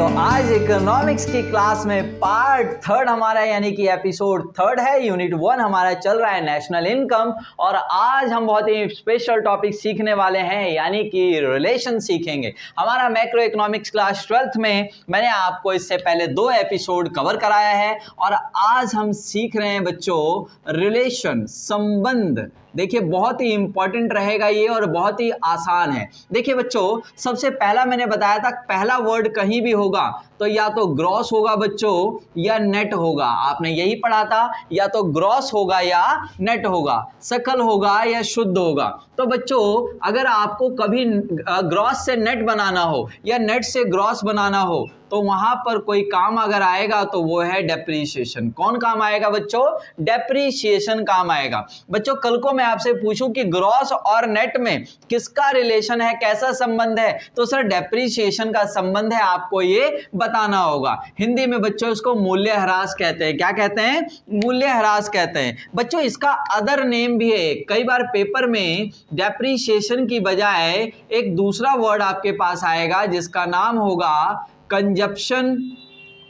तो आज इकोनॉमिक्स की क्लास में पार्ट थर्ड हमारा यानी कि एपिसोड थर्ड है। यूनिट 1 हमारा चल रहा है नेशनल इनकम, और आज हम बहुत ही स्पेशल टॉपिक सीखने वाले हैं यानी कि रिलेशन सीखेंगे। हमारा मैक्रो इकोनॉमिक्स क्लास 12th में मैंने आपको इससे पहले 2 एपिसोड कवर कराया है, और आज हम सीख रहे हैं बच्चों रिलेशन, संबंध। देखिए बहुत ही इंपॉर्टेंट रहेगा ये और बहुत ही आसान है। देखिए बच्चों, सबसे पहला मैंने बताया था पहला वर्ड कहीं भी होगा तो या तो ग्रॉस होगा बच्चों या नेट होगा। आपने यही पढ़ा था, या तो ग्रॉस होगा या नेट होगा, सकल होगा या शुद्ध होगा। तो बच्चों अगर आपको कभी ग्रॉस से नेट बनाना हो या नेट से ग्रॉस बनाना हो तो वहां पर कोई काम अगर आएगा तो वो है डेप्रीशिएशन। कौन काम आएगा बच्चों? डेप्रीशिएशन काम आएगा। बच्चों कल को मैं आपसे पूछूं कि ग्रॉस और नेट में किसका रिलेशन है, कैसा संबंध है, तो सर डेप्रीशिएशन का संबंध है, आपको ये बताना होगा। हिंदी में बच्चों इसको मूल्यह्रास कहते हैं। क्या कहते हैं? मूल्यह्रास कहते हैं। बच्चों इसका अदर नेम भी है। कई बार पेपर में डेप्रीशिएशन की बजाय एक दूसरा वर्ड आपके पास आएगा जिसका नाम होगा consumption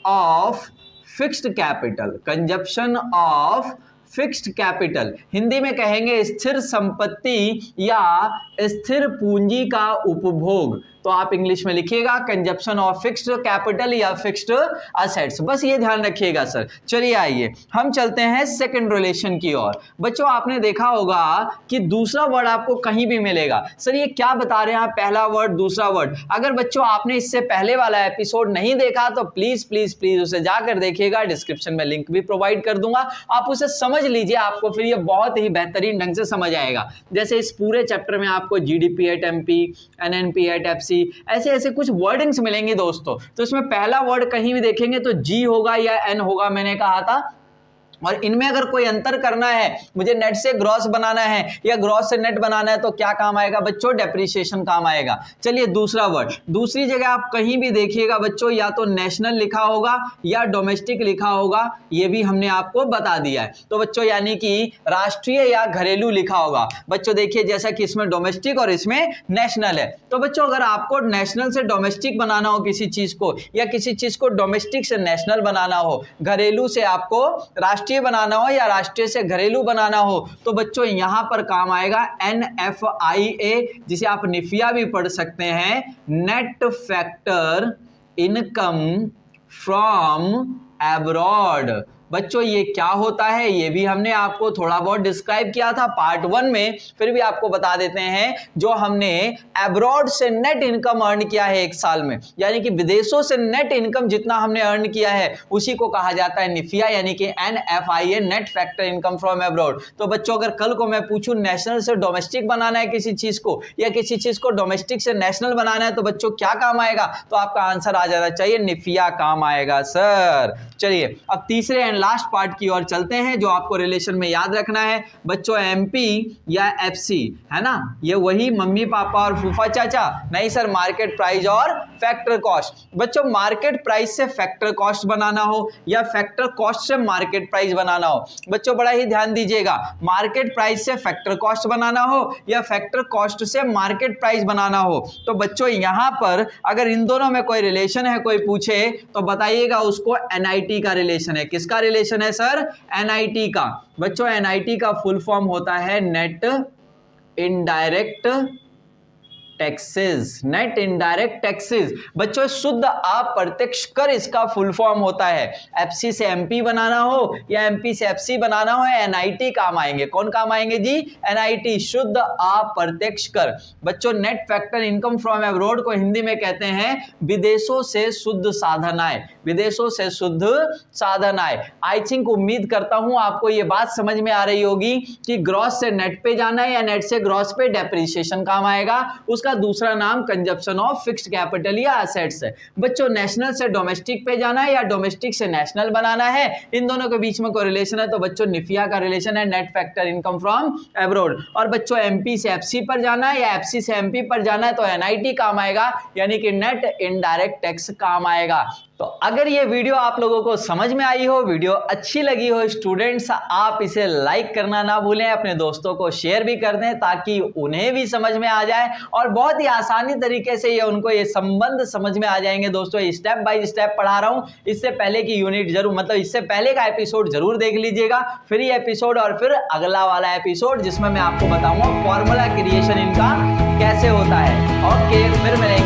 of fixed capital. Consumption of fixed capital, Hindi में कहेंगे स्थिर संपत्ति या स्थिर पूंजी का उपभोग। तो आप इंग्लिश में लिखिएगा कंजप्शन ऑफ फिक्स्ड कैपिटल या फिक्स्ड असेट्स। बस ये ध्यान रखिएगा सर। चलिए आइए हम चलते हैं सेकंड रिलेशन की ओर। बच्चों आपने देखा होगा कि दूसरा वर्ड आपको कहीं भी मिलेगा। सर ये क्या बता रहे हैं आप, पहला वर्ड दूसरा वर्ड? अगर बच्चों आपने इससे पहले वाला एपिसोड नहीं देखा तो प्लीज प्लीज प्लीज उसे जाकर देखिएगा। डिस्क्रिप्शन में लिंक भी प्रोवाइड कर दूंगा, आप उसे समझ लीजिए, आपको फिर ये बहुत ही बेहतरीन ढंग से समझ आएगा। जैसे इस पूरे चैप्टर में आपको GDP at MP, NNP at FC, ऐसे ऐसे कुछ वर्डिंग्स मिलेंगे दोस्तों। तो इसमें पहला वर्ड कहीं भी देखेंगे तो जी होगा या एन होगा, मैंने कहा था। और इनमें अगर कोई अंतर करना है, मुझे नेट से ग्रॉस बनाना है या ग्रॉस से नेट बनाना है, तो क्या काम आएगा बच्चों? डेप्रीशिएशन काम आएगा। चलिए दूसरा वर्ड, दूसरी जगह आप कहीं भी देखिएगा बच्चों या तो नेशनल लिखा होगा या डोमेस्टिक लिखा होगा, ये भी हमने आपको बता दिया है। तो बच्चों यानी कि राष्ट्रीय या घरेलू लिखा होगा। बच्चों देखिए जैसा कि इसमें डोमेस्टिक और इसमें नेशनल है। तो बच्चों अगर आपको नेशनल से डोमेस्टिक बनाना हो किसी चीज को, या किसी चीज को डोमेस्टिक से नेशनल बनाना हो, घरेलू से आपको राष्ट्रीय बनाना हो या राष्ट्रीय से घरेलू बनाना हो, तो बच्चों यहां पर काम आएगा NFIA, जिसे आप निफिया भी पढ़ सकते हैं, net factor income from abroad. बच्चों ये क्या होता है ये भी हमने आपको थोड़ा बहुत डिस्क्राइब किया था पार्ट 1 में, फिर भी आपको बता देते हैं। जो हमने एब्रॉड से नेट इनकम अर्न किया है एक साल में, यानी कि विदेशों से नेट इनकम जितना हमने अर्न किया है उसी को कहा जाता है निफिया, यानी कि NFIA, net factor income from abroad. तो बच्चों अगर कल को मैं पूछूं नेशनल से डोमेस्टिक बनाना है किसी चीज को, या किसी चीज को डोमेस्टिक से नेशनल बनाना है, तो बच्चों क्या काम आएगा? तो आपका आंसर आ जाना चाहिए निफिया काम आएगा सर। चलिए अब तीसरे एंड लास्ट पार्ट की ओर चलते हैं जो आपको रिलेशन में याद रखना है बच्चों। एमपी या एफसी है ना, ये वही मम्मी पापा और फूफा चाचा नहीं सर, मार्केट प्राइस और फैक्टर कॉस्ट। बच्चों मार्केट प्राइस से फैक्टर कॉस्ट बनाना हो या फैक्टर कॉस्ट से मार्केट प्राइस बनाना हो, बच्चों बड़ा ही ध्यान दीजिएगा, मार्केट प्राइस से फैक्टर कॉस्ट बनाना हो या फैक्टर कॉस्ट से मार्केट प्राइस बनाना हो, तो बच्चों यहां पर अगर इन दोनों में कोई रिलेशन है, कोई पूछे तो बताइएगा उसको NIT का रिलेशन है। किसका रिलेशन है सर? NIT का। बच्चों NIT का फुल फॉर्म होता है net indirect taxes. Net indirect taxes बच्चों शुद्ध अप्रत्यक्ष कर इसका फुल फॉर्म होता है। एफसी से एमपी बनाना हो या एमपी से एफसी बनाना हो, NIT काम आएंगे। कौन काम आएंगे जी? NIT, शुद्ध अप्रत्यक्ष कर। बच्चों net factor income from abroad को हिंदी में कहते हैं विदेशों से शुद्ध साधन आय। विदेशों से शुद्ध साधन आय। आई थिंक, उम्मीद करता हूं आपको ये बात समझ में आ रही होगी कि ग्रॉस से नेट पे जाना है या नेट से ग्रॉस पे डेप्रीशिएशन काम आएगा। उसका दूसरा नाम कंजप्शन ऑफ फिक्स्ड कैपिटल या एसेट्स है। बच्चों नेशनल से डोमेस्टिक पे जाना है या डोमेस्टिक से नेशनल बनाना है, इन दोनों के बीच में कोई रिलेशन है तो बच्चों निफिया का रिलेशन है, net factor income from abroad. और बच्चों एमपी से एफसी पर जाना है या एफसी से एमपी पर जाना है तो NIT काम आएगा, यानी कि नेट इनडायरेक्ट टैक्स काम आएगा। तो अगर ये वीडियो आप लोगों को समझ में आई हो, वीडियो अच्छी लगी हो स्टूडेंट्स, आप इसे लाइक करना ना भूलें, अपने दोस्तों को शेयर भी कर दें ताकि उन्हें भी समझ में आ जाए और बहुत ही आसानी तरीके से उनको ये संबंध समझ में आ जाएंगे। दोस्तों स्टेप बाय स्टेप पढ़ा रहा हूं, इससे पहले की यूनिट जरूर, मतलब इससे पहले का एपिसोड जरूर देख लीजिएगा, फ्री एपिसोड, और फिर अगला वाला एपिसोड जिसमें मैं आपको बताऊंगा फॉर्मूला क्रिएशन इनका कैसे होता है। ओके, फिर मिलेंगे।